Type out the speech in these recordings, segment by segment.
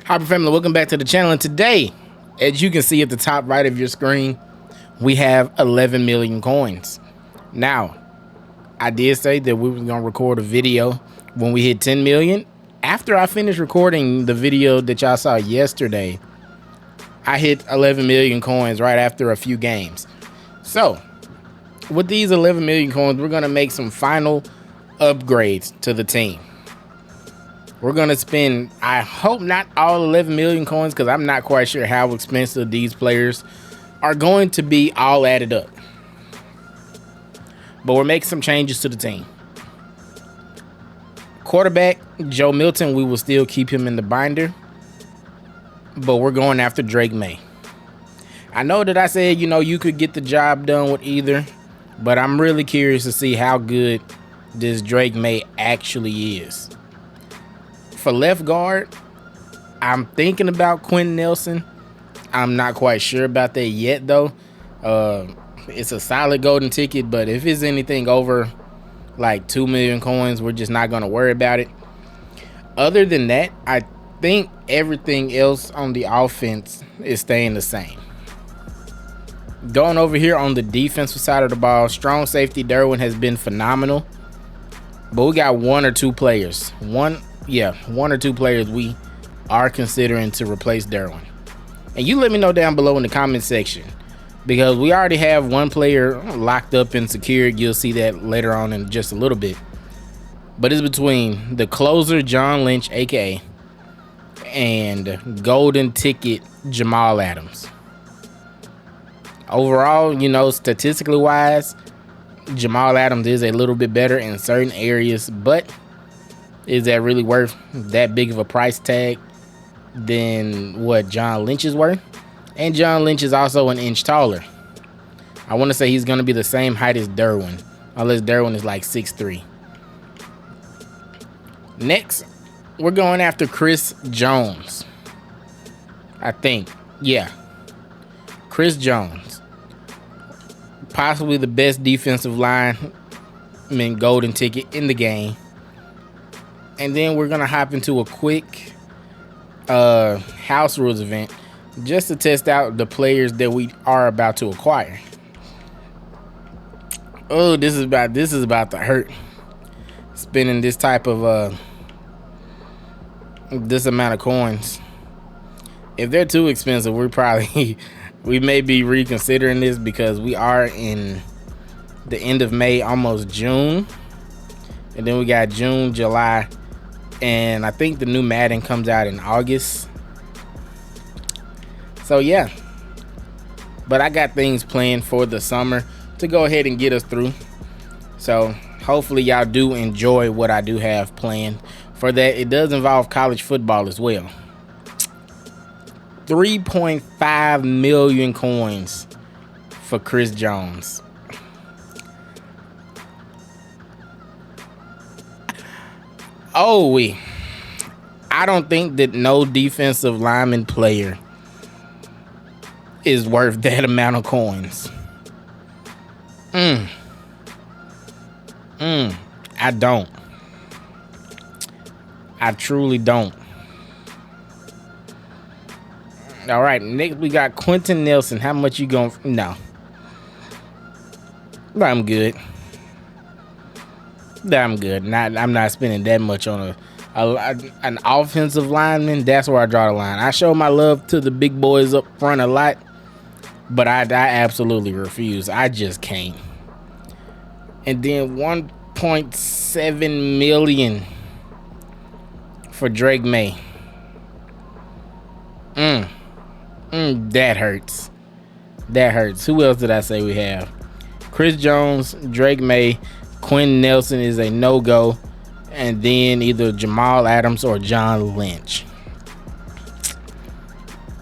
Hyper family, welcome back to the channel. And today, as you can see at the top right of your screen, we have 11 million coins. Now, I did say that we were gonna record a video when we hit 10 million. After I finished recording the video that y'all saw yesterday, I hit 11 million coins right after a few games. So, with these 11 million coins, we're gonna make some final upgrades to the team. We're gonna spend, I hope not all 11 million coins, because I'm not quite sure how expensive these players are going to be all added up. But we're making some changes to the team. Quarterback, Joe Milton, we will still keep him in the binder, but we're going after Drake May. I know that I said, you could get the job done with either, but I'm really curious to see how good this Drake May actually is. For left guard, I'm thinking about Quentin Nelson. I'm not quite sure about that yet, though. It's a solid golden ticket, but if it's anything over like 2 million coins, we're just not going to worry about it. Other than that, I think everything else on the offense is staying the same. Going over here on the defensive side of the ball, strong safety Derwin has been phenomenal, but we got one or two players we are considering to replace Derwin. And you let me know down below in the comment section, because we already have one player locked up and secured. You'll see that later on in just a little bit. But it's between the closer, John Lynch, aka, and golden ticket Jamal Adams. Overall, statistically wise, Jamal Adams is a little bit better in certain areas, but is that really worth that big of a price tag than what John Lynch is worth? And John Lynch is also an inch taller. I want to say he's going to be the same height as Derwin, unless Derwin is like 6'3". Next, we're going after Chris Jones. I think. Yeah. Chris Jones. Possibly the best defensive lineman golden ticket in the game. And then we're going to hop into a quick house rules event just to test out the players that we are about to acquire. Oh, this is about to hurt. Spending this type of this amount of coins. If they're too expensive, we may be reconsidering this, because we are in the end of May, almost June. And then we got June, July, and I think the new Madden comes out in August. So yeah, but I got things planned for the summer to go ahead and get us through. So hopefully y'all do enjoy what I do have planned for that. It does involve college football as well. 3.5 million coins for Chris Jones. I don't think that no defensive lineman player is worth that amount of coins. I don't. I truly don't. All right, next we got Quentin Nelson. How much you going? No. I'm good. I'm good. I'm not spending that much on an offensive lineman. That's where I draw the line. I show my love to the big boys up front a lot, but I absolutely refuse. I just can't. And then 1.7 million for Drake May. That hurts. That hurts. Who else did I say we have? Chris Jones, Drake May, Quentin Nelson is a no-go, and then either Jamal Adams or John Lynch.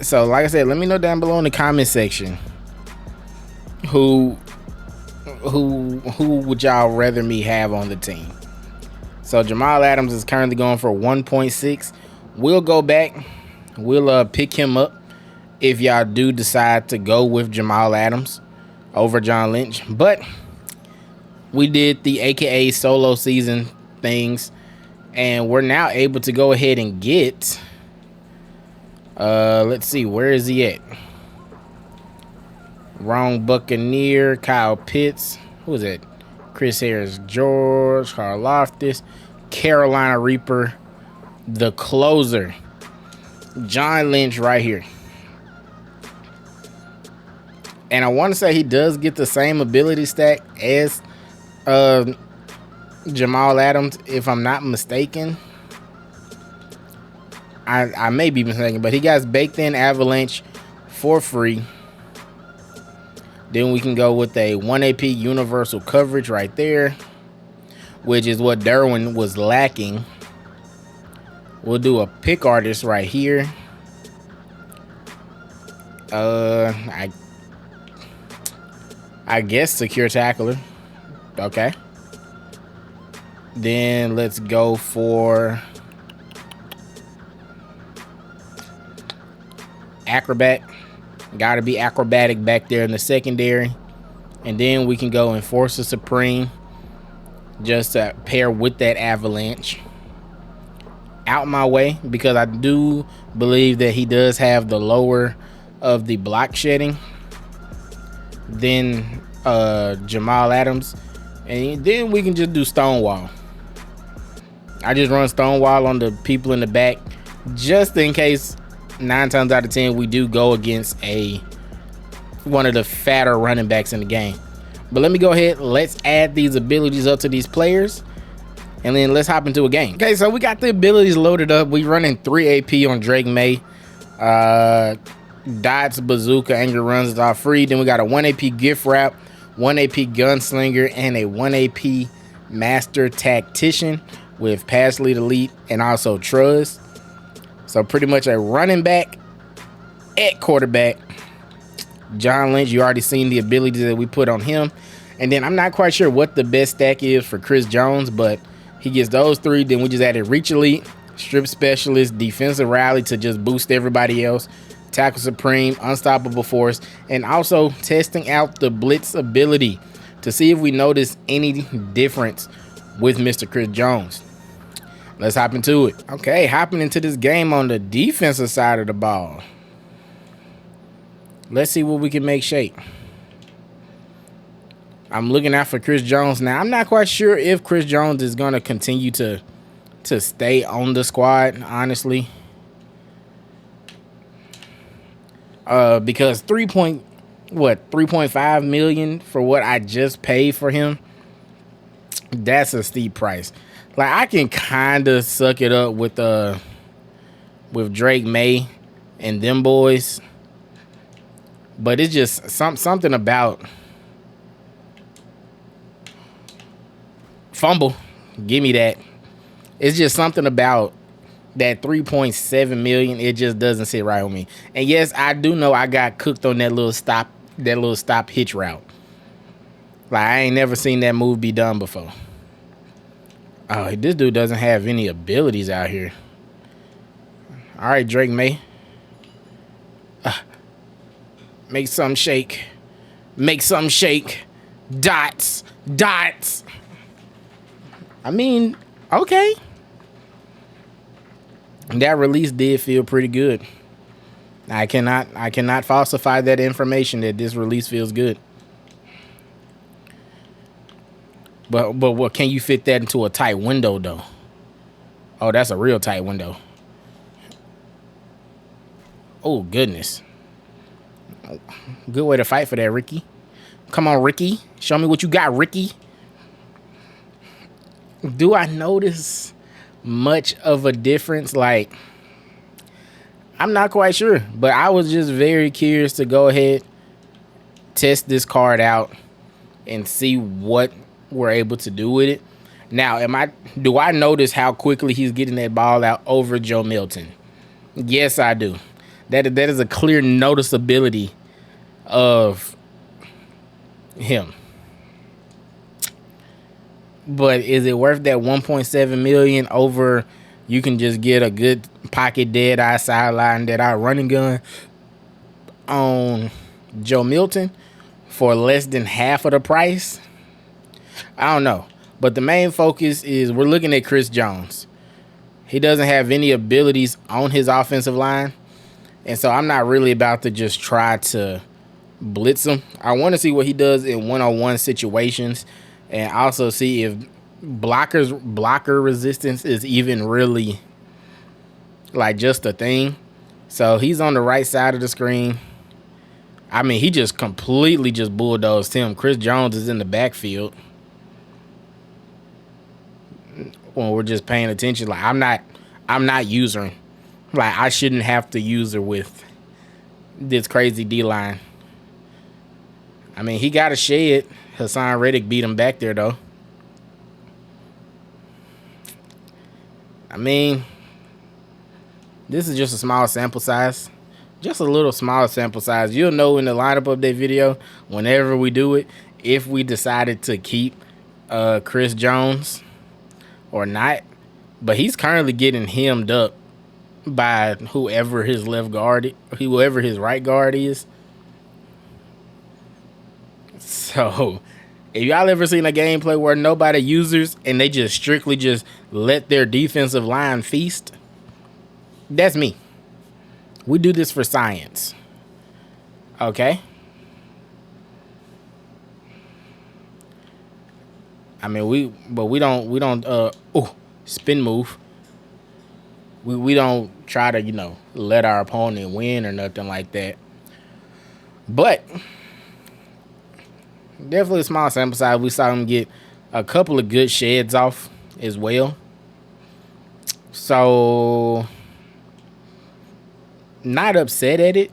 So like I said, let me know down below in the comment section who would y'all rather me have on the team. So Jamal Adams is currently going for 1.6. We'll go back, we'll pick him up if y'all do decide to go with Jamal Adams over John Lynch. But we did the AKA solo season things, and we're now able to go ahead and get Let's see, where is he at? Wrong Buccaneer, Kyle Pitts. Who is it? Chris Harris, George Karlaftis, Carolina Reaper, the closer, John Lynch right here. And I want to say he does get the same ability stack as Jamal Adams, if I'm not mistaken. I may be mistaken, but he got baked in Avalanche for free. Then we can go with a 1 AP universal coverage right there, which is what Derwin was lacking. We'll do a pick artist right here. I guess secure tackler. Okay. Then let's go for acrobat. Got to be acrobatic back there in the secondary. And then we can go Enforcer Supreme just to pair with that Avalanche. Out my way, because I do believe that he does have the lower of the block shedding than Jamal Adams. And then we can just do Stonewall. I just run Stonewall on the people in the back just in case 9 times out of 10 we do go against one of the fatter running backs in the game. But let me go ahead, let's add these abilities up to these players, and then let's hop into a game. Okay, so we got the abilities loaded up. We running 3 AP on Drake May. Dots, Bazooka, Angry Runs is all free. Then we got a 1 AP Gift Wrap, 1 AP Gunslinger, and a 1 AP Master Tactician with Pass Lead Elite and also Trust. So pretty much a running back at quarterback. John Lynch, you already seen the abilities that we put on him. And then I'm not quite sure what the best stack is for Chris Jones, but he gets those 3. Then we just added Reach Elite, Strip Specialist, Defensive Rally to just boost everybody else, Tackle Supreme, Unstoppable Force, and also testing out the Blitz ability to see if we notice any difference with Mr. Chris Jones. Let's hop into it. Okay, hopping into this game on the defensive side of the ball. Let's see what we can make shake. I'm looking out for Chris Jones. Now, I'm not quite sure if Chris Jones is going to continue to stay on the squad, honestly. Because 3.5 million for what I just paid for him, that's a steep price. Like, I can kind of suck it up with Drake May and them boys, but it's just something about fumble. Give me that. It's just something about that 3.7 million. It just doesn't sit right with me. And yes, I do know I got cooked on that little stop hitch route. Like, I ain't never seen that move be done before. Oh, this dude doesn't have any abilities out here. All right, Drake May. Make something shake. Make something shake. Dots. Dots. I mean, okay. That release did feel pretty good. I cannot falsify that information that this release feels good. But what, can you fit that into a tight window though? Oh, that's a real tight window. Oh, goodness. Good way to fight for that, Ricky. Come on, Ricky. Show me what you got, Ricky. Do I notice much of a difference? Like, I'm not quite sure, but I was just very curious to go ahead, test this card out, and see what we're able to do with it. Now, do I notice how quickly he's getting that ball out over Joe Milton? Yes, I do. That is a clear noticeability of him. But is it worth that 1.7 million over? You can just get a good pocket dead eye sideline dead eye running gun on Joe Milton for less than half of the price. I don't know. But the main focus is we're looking at Chris Jones. He doesn't have any abilities on his offensive line. And so I'm not really about to just try to blitz him. I want to see what he does in one-on-one situations, and also see if blocker resistance is even really like just a thing. So he's on the right side of the screen. I mean, he just completely just bulldozed him. Chris Jones is in the backfield. When we're just paying attention, like I'm not using. Like I shouldn't have to use her with this crazy D-line. I mean, he got a shed. Hassan Reddick beat him back there though. I mean, this is just a small sample size. Just a little small sample size. You'll know in the lineup update video, whenever we do it, if we decided to keep Chris Jones or not. But he's currently getting hemmed up by whoever his left guard, whoever his right guard is. So if y'all ever seen a gameplay where nobody users and they just strictly just let their defensive line feast, that's me. We do this for science. Okay? I mean, we don't spin move. We don't try to, you know, let our opponent win or nothing like that. But definitely a small sample size. We saw him get a couple of good sheds off as well. So not upset at it.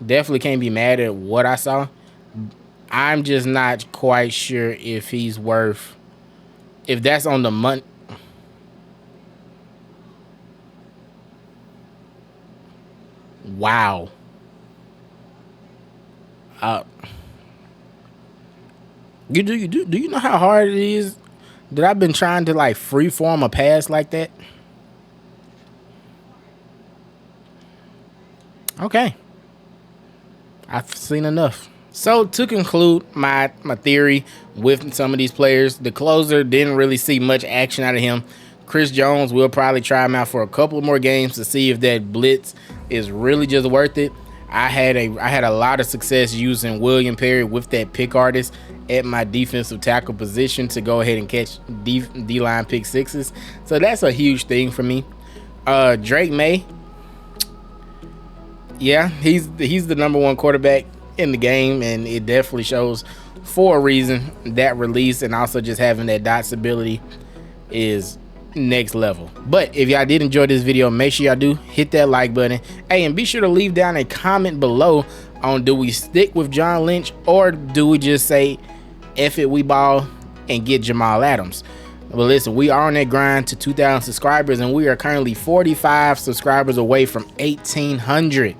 Definitely can't be mad at what I saw. I'm just not quite sure if he's worth, if that's on the month. Wow. Do you know how hard it is that I've been trying to like freeform a pass like that? Okay. I've seen enough. So to conclude my theory with some of these players, the closer didn't really see much action out of him. Chris Jones, will probably try him out for a couple more games to see if that blitz is really just worth it. I had a lot of success using William Perry with that pick artist at my defensive tackle position to go ahead and catch D-line pick sixes. So that's a huge thing for me. Drake May, yeah, he's the #1 quarterback in the game, and it definitely shows for a reason. That release and also just having that dots ability is next level. But if y'all did enjoy this video, make sure y'all do hit that like button. Hey, and be sure to leave down a comment below on, do we stick with John Lynch or do we just say F it, we ball and get Jamal Adams? Well, listen, we are on that grind to 2,000 subscribers, and we are currently 45 subscribers away from 1,800.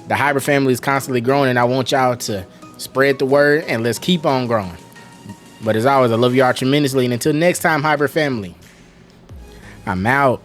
The Hybrid family is constantly growing, and I want y'all to spread the word, and let's keep on growing. But as always, I love y'all tremendously, and until next time, Hybrid family, I'm out.